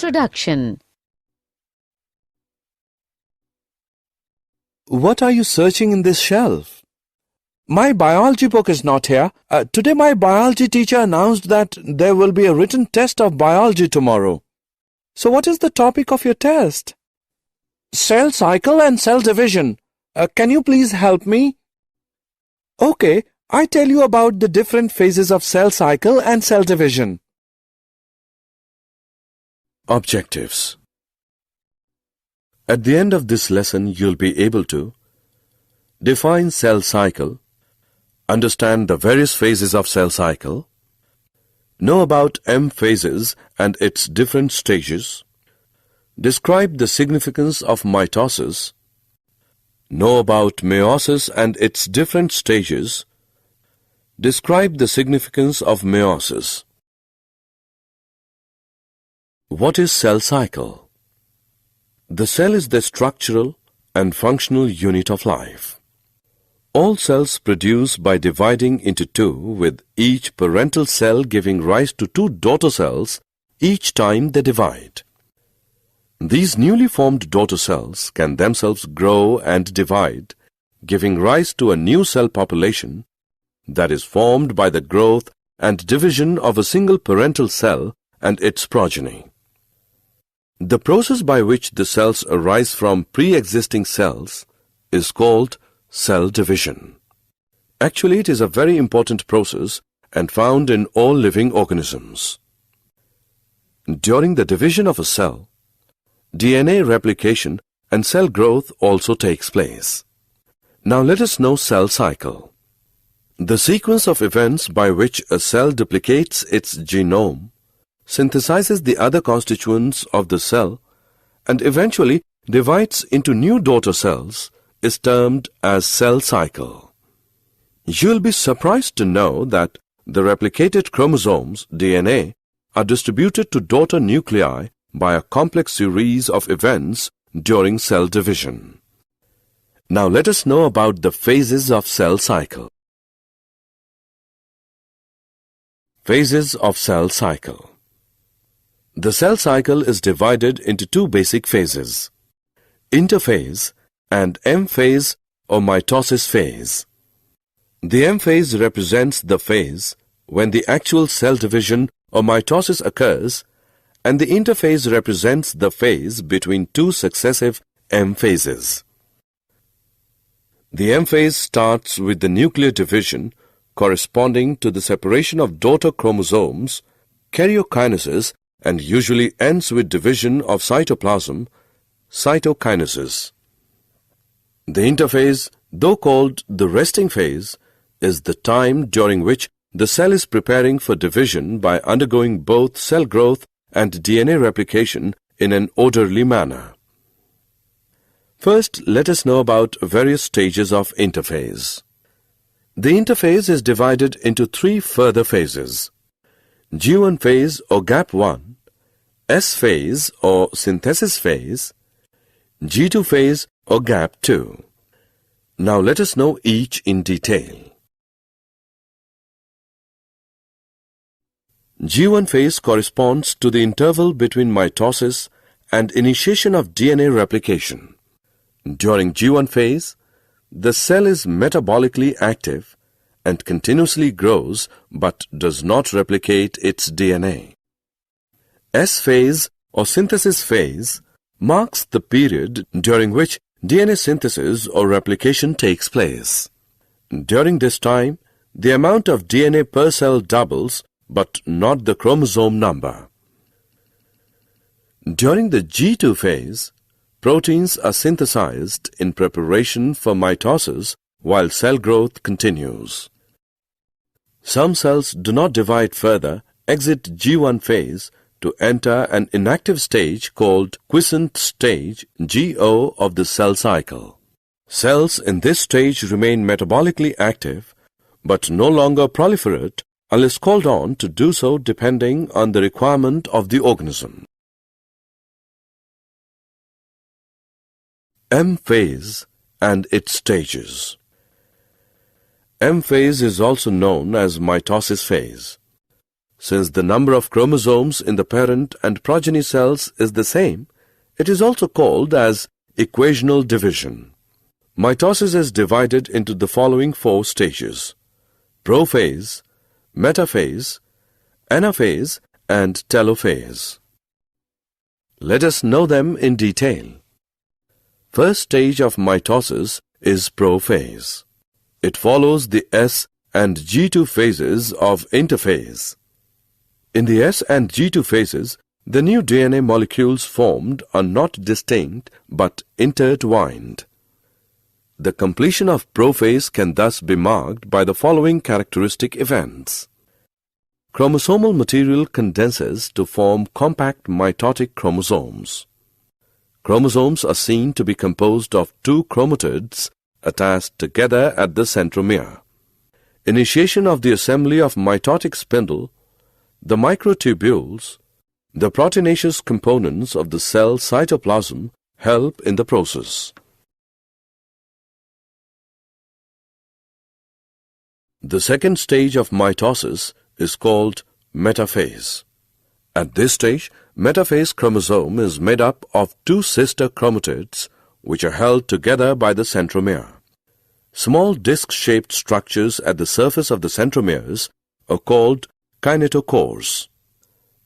Introduction. What are you searching in this shelf? My biology book is not here. Today my biology teacher announced that there will be a written test of biology tomorrow. So what is the topic of your test? Cell cycle and cell division. Can you please help me? Okay, I tell you about the different phases of cell cycle and cell division. Objectives. At the end of this lesson, you'll be able to define cell cycle, understand the various phases of cell cycle, know about M phases and its different stages, describe the significance of mitosis, know about meiosis and its different stages, describe the significance of meiosis. What is cell cycle? The cell is the structural and functional unit of life. All cells produce by dividing into two, with each parental cell giving rise to two daughter cells each time they divide. These newly formed daughter cells can themselves grow and divide, giving rise to a new cell population that is formed by the growth and division of a single parental cell and its progeny. The process by which the cells arise from pre-existing cells is called cell division. Actually, it is a very important process and found in all living organisms. During the division of a cell, DNA replication and cell growth also takes place. Now let us know cell cycle. The sequence of events by which a cell duplicates its genome, synthesizes the other constituents of the cell, and eventually divides into new daughter cells is termed as cell cycle. You will be surprised to know that the replicated chromosomes, DNA, are distributed to daughter nuclei by a complex series of events during cell division. Now let us know about the phases of cell cycle. Phases of cell cycle. The cell cycle is divided into two basic phases, interphase and M phase or mitosis phase. The M phase represents the phase when the actual cell division or mitosis occurs, and the interphase represents the phase between two successive M phases. The M phase starts with the nuclear division corresponding to the separation of daughter chromosomes, karyokinesis, and usually ends with division of cytoplasm, cytokinesis. The interphase, though called the resting phase, is the time during which the cell is preparing for division by undergoing both cell growth and DNA replication in an orderly manner. First, let us know about various stages of interphase. The interphase is divided into three further phases: G1 phase or gap 1, S phase or synthesis phase, G2 phase or gap 2. Now let us know each in detail. G1 phase corresponds to the interval between mitosis and initiation of DNA replication. During G1 phase, the cell is metabolically active and continuously grows but does not replicate its DNA. S phase or synthesis phase marks the period during which DNA synthesis or replication takes place. During this time, the amount of DNA per cell doubles, but not the chromosome number. During the G2 phase, proteins are synthesized in preparation for mitosis while cell growth continues. Some cells do not divide further, exit G1 phase to enter an inactive stage called quiescent stage, GO, of the cell cycle. Cells in this stage remain metabolically active but no longer proliferate unless called on to do so depending on the requirement of the organism. M phase and its stages. M phase is also known as mitosis phase. Since the number of chromosomes in the parent and progeny cells is the same, it is also called as equational division. Mitosis is divided into the following 4 stages: prophase, metaphase, anaphase, and telophase. Let us know them in detail. First stage of mitosis is prophase. It follows the S and G2 phases of interphase. In the S and G2 phases, the new DNA molecules formed are not distinct but intertwined. The completion of prophase can thus be marked by the following characteristic events. Chromosomal material condenses to form compact mitotic chromosomes. Chromosomes are seen to be composed of 2 chromatids attached together at the centromere. Initiation of the assembly of mitotic spindle, the microtubules, the proteinaceous components of the cell cytoplasm help in the process. The second stage of mitosis is called metaphase. At this stage, metaphase chromosome is made up of 2 sister chromatids which are held together by the centromere. Small disc-shaped structures at the surface of the centromeres are called kinetochores.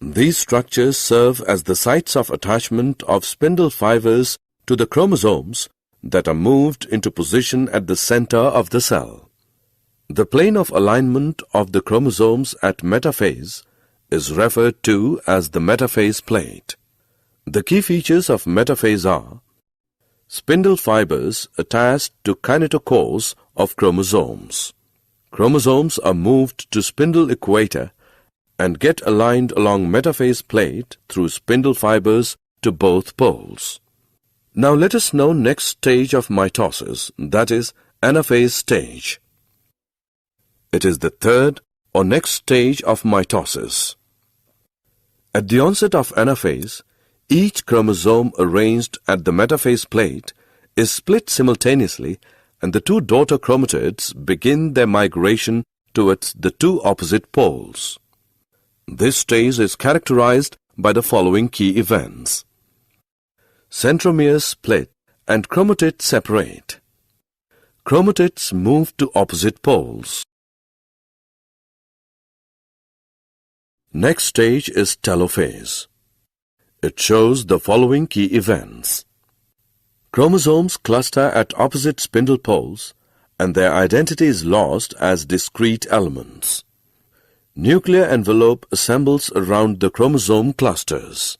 These structures serve as the sites of attachment of spindle fibers to the chromosomes that are moved into position at the center of the cell. The plane of alignment of the chromosomes at metaphase is referred to as the metaphase plate. The key features of metaphase are spindle fibers attached to kinetochores of chromosomes. Chromosomes are moved to spindle equator and get aligned along metaphase plate through spindle fibers to both poles. Now let us know next stage of mitosis, that is Anaphase stage. It is the third or next stage of mitosis. At the onset of anaphase, each chromosome arranged at the metaphase plate is split simultaneously and the 2 daughter chromatids begin their migration towards the 2 opposite poles. This stage is characterized by the following key events. Centromeres split and chromatids separate. Chromatids move to opposite poles. Next stage is telophase. It shows the following key events. Chromosomes cluster at opposite spindle poles and their identity is lost as discrete elements. Nuclear envelope assembles around the chromosome clusters.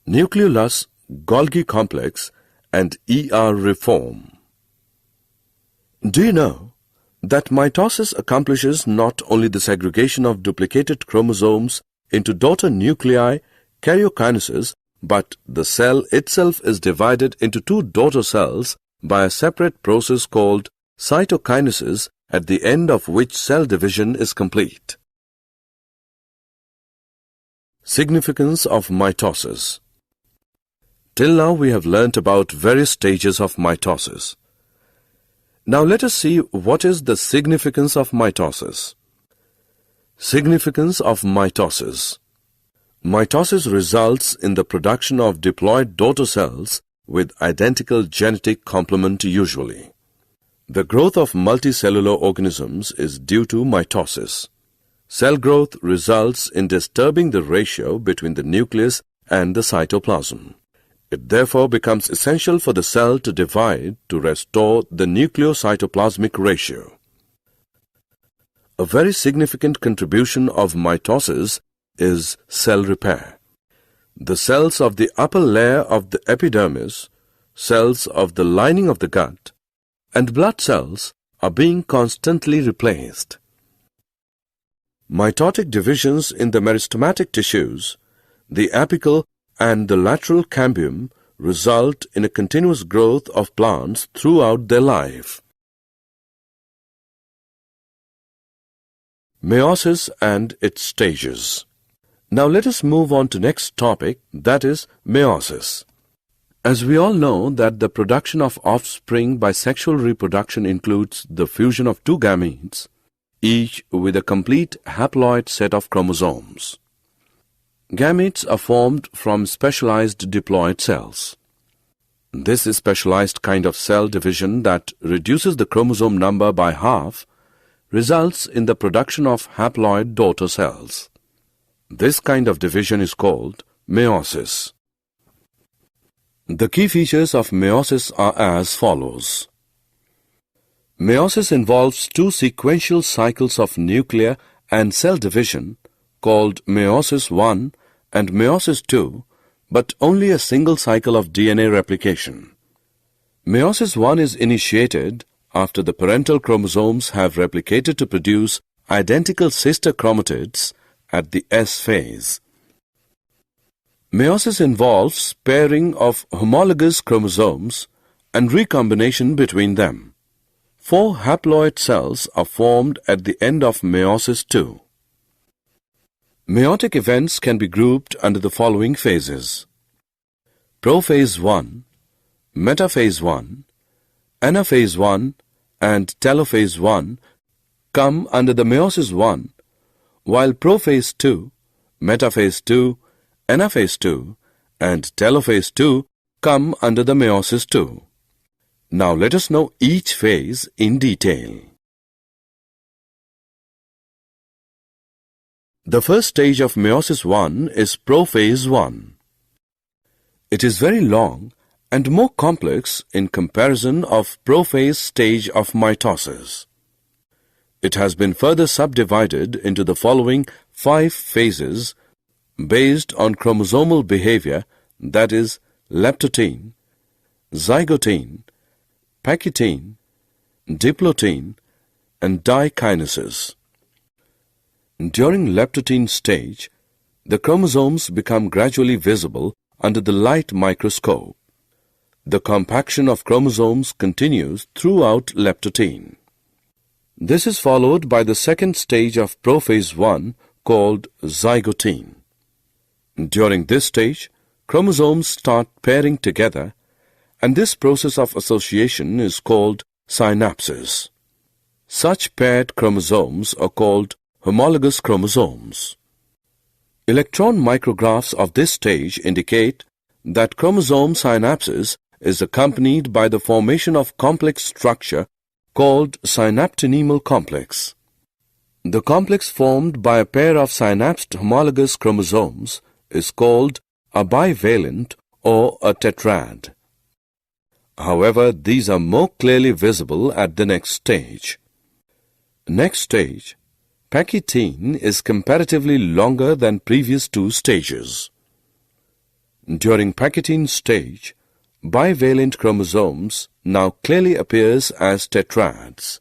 Nucleolus, Golgi complex, and ER reform. Do you know that mitosis accomplishes not only the segregation of duplicated chromosomes into daughter nuclei, karyokinesis, but the cell itself is divided into 2 daughter cells by a separate process called cytokinesis, at the end of which cell division is complete. Significance of mitosis. Till now we have learnt about various stages of mitosis. Now let us see what is the significance of mitosis. Significance of mitosis. Mitosis results in the production of diploid daughter cells with identical genetic complement usually. The growth of multicellular organisms is due to mitosis. Cell growth results in disturbing the ratio between the nucleus and the cytoplasm. It therefore becomes essential for the cell to divide to restore the nucleocytoplasmic ratio. A very significant contribution of mitosis is cell repair. The cells of the upper layer of the epidermis, cells of the lining of the gut, and blood cells are being constantly replaced. Mitotic divisions in the meristematic tissues, the apical and the lateral cambium result in a continuous growth of plants throughout their life. Meiosis and its stages. Now let us move on to next topic, that is meiosis. As we all know that the production of offspring by sexual reproduction includes the fusion of 2 gametes, each with a complete haploid set of chromosomes. Gametes are formed from specialized diploid cells. This specialized kind of cell division that reduces the chromosome number by half results in the production of haploid daughter cells. This kind of division is called meiosis. The key features of meiosis are as follows. Meiosis involves two sequential cycles of nuclear and cell division called meiosis I and meiosis II, but only a single cycle of DNA replication. Meiosis I is initiated after the parental chromosomes have replicated to produce identical sister chromatids at the S phase. Meiosis involves pairing of homologous chromosomes and recombination between them. 4 haploid cells are formed at the end of meiosis II. Meiotic events can be grouped under the following phases: Prophase I, Metaphase I, Anaphase I, and Telophase I come under the meiosis I, while Prophase II, Metaphase II, Anaphase II, and Telophase II come under the meiosis II. Now let us know each phase in detail. The first stage of meiosis I is Prophase I. It is very long and more complex in comparison of Prophase stage of mitosis. It has been further subdivided into the following 5 phases based on chromosomal behavior, that is, leptotene, zygotene, pachytene, diplotene, and dikinesis. During leptotene stage, the chromosomes become gradually visible under the light microscope. The compaction of chromosomes continues throughout leptotene. This is followed by the second stage of Prophase I called zygotene. During this stage, chromosomes start pairing together, and this process of association is called synapsis. Such paired chromosomes are called homologous chromosomes. Electron micrographs of this stage indicate that chromosome synapsis is accompanied by the formation of complex structure called synaptonemal complex. The complex formed by a pair of synapsed homologous chromosomes is called a bivalent or a tetrad. However, these are more clearly visible at the next stage. Next stage, pachytene is comparatively longer than previous 2 stages. During pachytene stage, bivalent chromosomes now clearly appears as tetrads.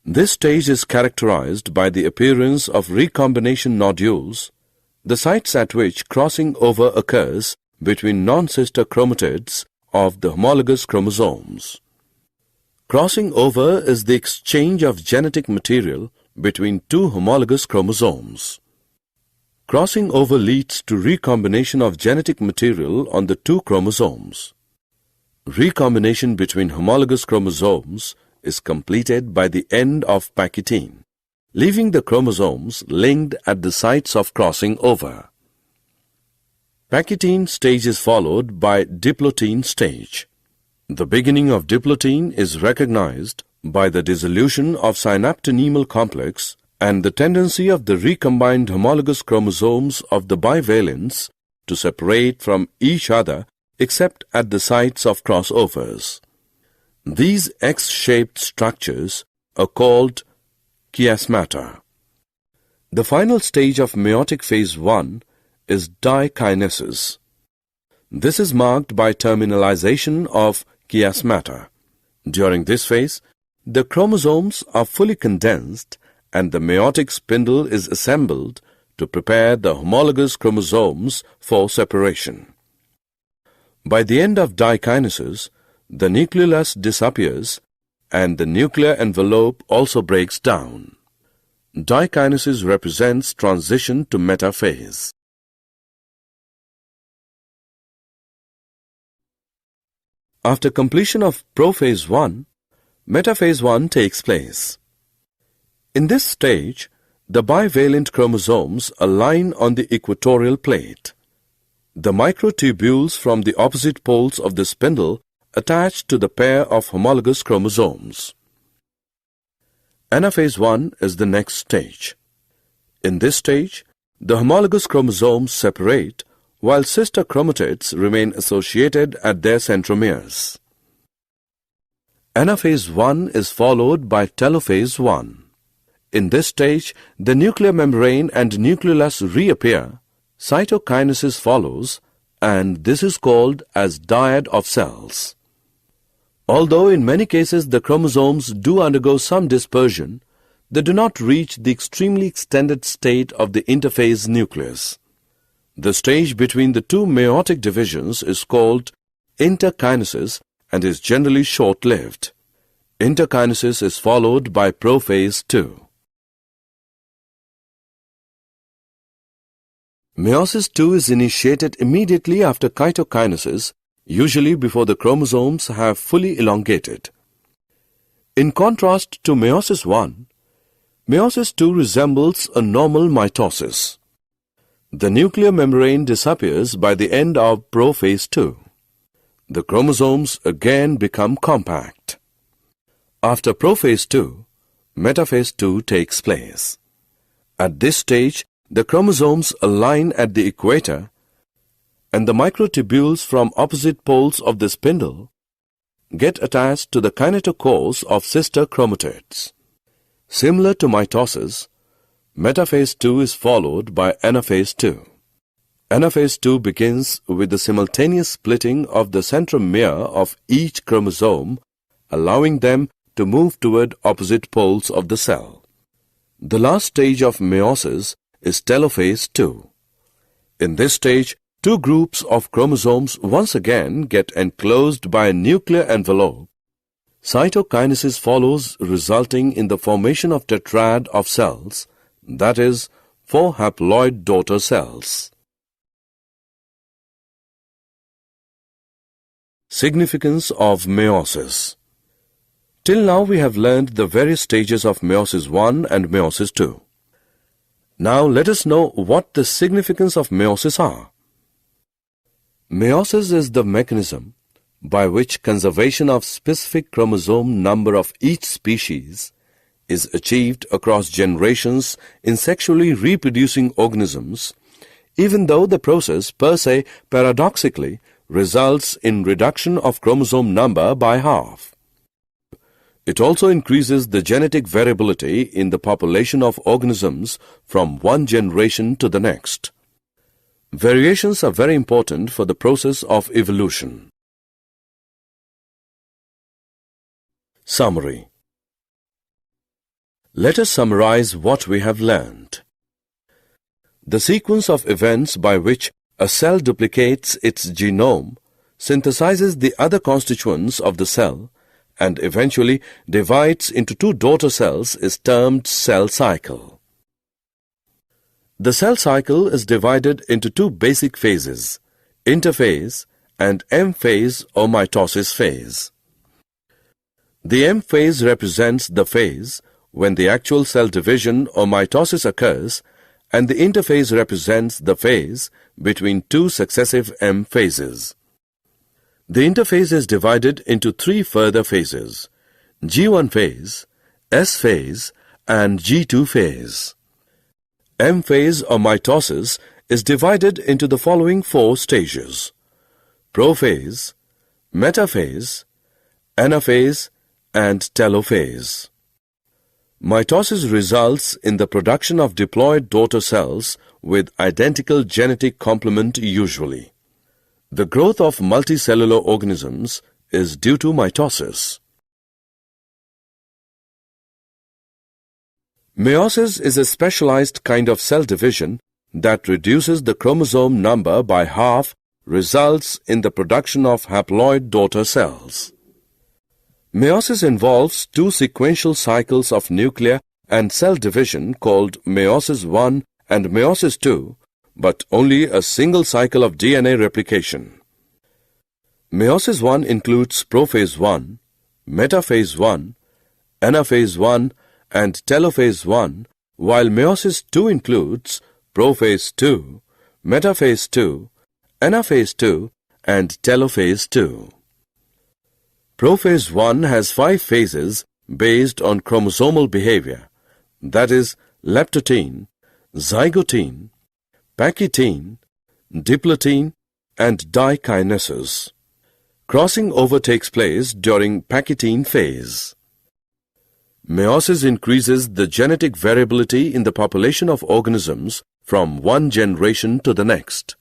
This stage is characterized by the appearance of recombination nodules, the sites at which crossing over occurs between non-sister chromatids of the homologous chromosomes. Crossing over is the exchange of genetic material between 2 homologous chromosomes. Crossing over leads to recombination of genetic material on the 2 chromosomes. Recombination between homologous chromosomes is completed by the end of pachytene, leaving the chromosomes linked at the sites of crossing over. Pachytene stage is followed by diplotene stage. The beginning of diplotene is recognized by the dissolution of synaptonemal complex and the tendency of the recombined homologous chromosomes of the bivalents to separate from each other except at the sites of crossovers. These X-shaped structures are called chiasmata. The final stage of meiotic phase I is dikinesis. This is marked by terminalization of chiasmata. During this phase, the chromosomes are fully condensed and the meiotic spindle is assembled to prepare the homologous chromosomes for separation. By the end of dikinesis, the nucleolus disappears and the nuclear envelope also breaks down. Dikinesis represents transition to metaphase. After completion of Prophase I, Metaphase I takes place. In this stage, the bivalent chromosomes align on the equatorial plate. The microtubules from the opposite poles of the spindle attach to the pair of homologous chromosomes. Anaphase 1 is the next stage. In this stage, the homologous chromosomes separate while sister chromatids remain associated at their centromeres. Anaphase 1 is followed by Telophase 1. In this stage, the nuclear membrane and nucleolus reappear, cytokinesis follows, and this is called as dyad of cells. Although in many cases the chromosomes do undergo some dispersion, they do not reach the extremely extended state of the interphase nucleus. The stage between the two meiotic divisions is called Inter-Kinesis and is generally short-lived. Inter-Kinesis is followed by Prophase 2. Meiosis 2 is initiated immediately after chitokinesis, usually before the chromosomes have fully elongated. In contrast to Meiosis 1, Meiosis 2 resembles a normal mitosis. The nuclear membrane disappears by the end of Prophase 2. The chromosomes again become compact. After Prophase 2, Metaphase 2 takes place. At this stage, the chromosomes align at the equator, and the microtubules from opposite poles of the spindle get attached to the kinetochores of sister chromatids. Similar to mitosis, Metaphase 2 is followed by Anaphase 2. Anaphase 2 begins with the simultaneous splitting of the centromere of each chromosome, allowing them to move toward opposite poles of the cell. The last stage of meiosis is Telophase 2. In this stage, two groups of chromosomes once again get enclosed by a nuclear envelope. Cytokinesis follows, resulting in the formation of tetrad of cells, that is, 4 haploid daughter cells. Significance of meiosis. Till now we have learned the various stages of Meiosis 1 and Meiosis 2. Now let us know what the significance of meiosis are. Meiosis is the mechanism by which conservation of specific chromosome number of each species is achieved across generations in sexually reproducing organisms, even though the process per se paradoxically results in reduction of chromosome number by half. It also increases the genetic variability in the population of organisms from one generation to the next. Variations are very important for the process of evolution. Summary. Let us summarize what we have learned. The sequence of events by which a cell duplicates its genome, synthesizes the other constituents of the cell, and eventually divides into two daughter cells is termed cell cycle. The cell cycle is divided into two basic phases, interphase and M phase or mitosis phase. The M phase represents the phase when the actual cell division or mitosis occurs, and the interphase represents the phase between two successive M phases. The interphase is divided into three further phases, G1 phase, S phase, and G2 phase. M phase or mitosis is divided into the following four stages: prophase, metaphase, anaphase, and telophase. Mitosis results in the production of diploid daughter cells with identical genetic complement usually. The growth of multicellular organisms is due to mitosis. Meiosis is a specialized kind of cell division that reduces the chromosome number by half, results in the production of haploid daughter cells. Meiosis involves two sequential cycles of nuclear and cell division called Meiosis 1 and Meiosis 2, but only a single cycle of DNA replication. Meiosis 1 includes prophase 1, metaphase 1, anaphase 1, and Telophase 1, while Meiosis 2 includes Prophase 2, Metaphase 2, Anaphase 2, and Telophase 2. Prophase 1 has 5 phases based on chromosomal behavior, that is, leptotene, zygotene, pachytene, diplotene, and dikinesis. Crossing over takes place during pachytene phase. Meiosis increases the genetic variability in the population of organisms from one generation to the next.